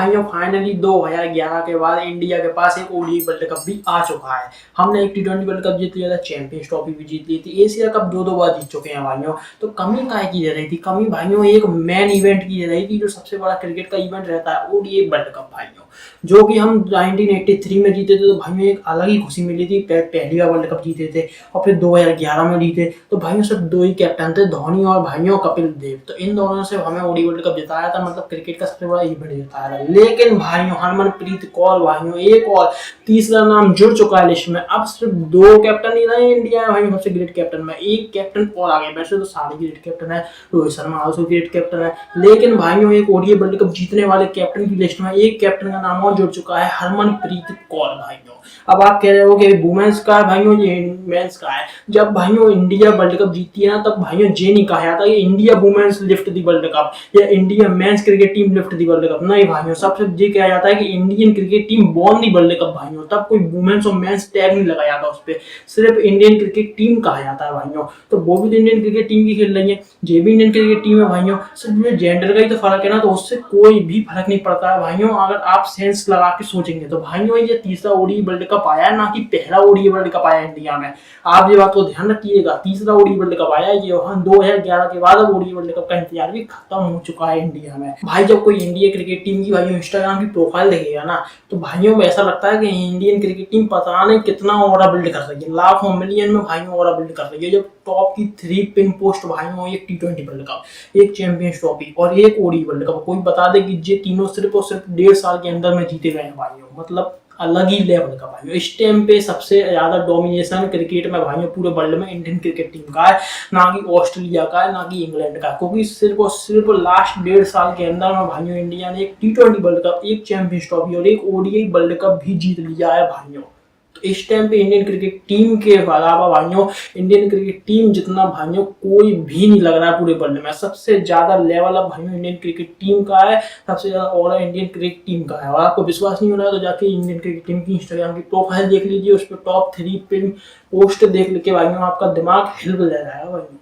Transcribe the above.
भाइयों फाइनली 2011 के बाद इंडिया के पास एक ओडीआई वर्ल्ड कप भी आ चुका है। हमने एक टी20 वर्ल्ड कप जीत लिया था, चैंपियंस ट्रॉफी भी जीत ली थी, एशिया कप दो बार जीत चुके हैं भाइयों। तो कमी काय की जा रही थी? कमी भाइयों एक मेन इवेंट की जा रही थी, जो सबसे बड़ा क्रिकेट का इवेंट रहता है ओडीआई वर्ल्ड कप भाइयों, जो कि हम 1983 में जीते थे। तो भाइयों एक अलग ही खुशी मिली थी, पहली बार वर्ल्ड कप जीते थे। और फिर 2011 में जीते तो भाइयों सिर्फ दो ही कैप्टन थे, धोनी और भाइयों कपिल देव। तो इन दोनों से हमें ओडीआई वर्ल्ड कप जिताया था, मतलब क्रिकेट का सबसे बड़ा इवेंट जिताया था। लेकिन भाइयों हरमनप्रीत कौर भाइयों एक और तीसरा नाम जुड़ चुका है लिस्ट में। अब सिर्फ दो कैप्टन ही रहे इंडिया में भाइयों, सबसे ग्रेट कैप्टन में एक कैप्टन और आगे। वैसे तो सारे ग्रेट कैप्टन है, Rohit Sharma also great captain है, लेकिन भाइयों एक ओडीआई वर्ल्ड कप जीतने वाले कैप्टन की लिस्ट में एक कैप्टन का नाम और जुड़ चुका है, हरमनप्रीत कौर भाइयों। अब आप कह रहे हो कि वुमेन्स का है भाइयों, ये मेंस का है। जब भाइयों इंडिया वर्ल्ड कप जीती है ना, तब भाइयों ये नहीं कहा जाता कि India women's lift the world cup या India men's cricket team lift the world cup. नहीं भाइयों, सबसे ये कहा जाता है कि Indian cricket team won the world cup भाइयों। तब कोई वुमेन्स और मेंस टैग नहीं लगाया जाता उस पर, सिर्फ इंडियन क्रिकेट टीम कहा जाता है भाइयों। तो वो भी तो इंडियन क्रिकेट टीम की खेल रही है, ये भी इंडियन क्रिकेट टीम है भाइयों। सिर्फ जेंडर का ही तो फर्क है ना, तो उससे कोई भी फर्क नहीं पड़ता है भाइयों, अगर आप सेंस लगा के सोचेंगे तो। भाइयों ये तीसरा ओडीआई वर्ल्ड कप आया है, ना कि पहला ओडीआई वर्ल्ड कप आया इंडिया में। आप ये बात को ध्यान रखिएगा, तीसरा ओडीआई वर्ल्ड कप आया है ये। 2011 के बाद अब ओडीआई वर्ल्ड कप का इंतजार भी खत्म हो चुका है इंडिया में भाई। जब कोई इंडिया क्रिकेट टीम की भाइयों इंस्टाग्राम की प्रोफाइल देखेगा ना, तो भाइयों को ऐसा लगता है कि इंडियन क्रिकेट टीम पता नहीं कितना ओवरा बिल्ड कर रही है, लाखों मिलियन में भाइयों ओवरा बिल्ड कर रही है। जब टॉप की 3 पिन पोस्ट भाइयों, एक टी20 वर्ल्ड कप, एक चैंपियंस ट्रॉफी और एक ओडीआई वर्ल्ड कप, कोई बता दे कि ये तीनों सिर्फ और सिर्फ 1.5 साल के अंदर में जीते गए हैं भाइयों। मतलब अलग ही लेवल का भाइयों। इस टाइम पे सबसे ज्यादा डोमिनेशन क्रिकेट में भाइयों पूरे वर्ल्ड में इंडियन क्रिकेट टीम का है, ना कि ऑस्ट्रेलिया का है, ना कि इंग्लैंड का। क्योंकि सिर्फ और सिर्फ लास्ट 1.5 साल के अंदर में भाइयों इंडिया ने एक टी20 वर्ल्ड कप, एक चैंपियंस ट्रॉफी और एक ओडीआई वर्ल्ड कप भी जीत लिया है भाइयों। तो इस टाइम पे इंडियन क्रिकेट टीम के अलावा भाइयों, इंडियन क्रिकेट टीम जितना भाइयों कोई भी नहीं लग रहा है पूरे वर्ल्ड में। सबसे ज्यादा लेवल अब भाइयों इंडियन क्रिकेट टीम का है, सबसे ज्यादा ओवर इंडियन क्रिकेट टीम का है। और आपको विश्वास नहीं हो रहा है तो जाके इंडियन क्रिकेट टीम की इंस्टाग्राम की प्रोफाइल देख लीजिए, उस पर टॉप 3 पिन पोस्ट देख के भाइयों आपका दिमाग हिल जाएगा भाइयों।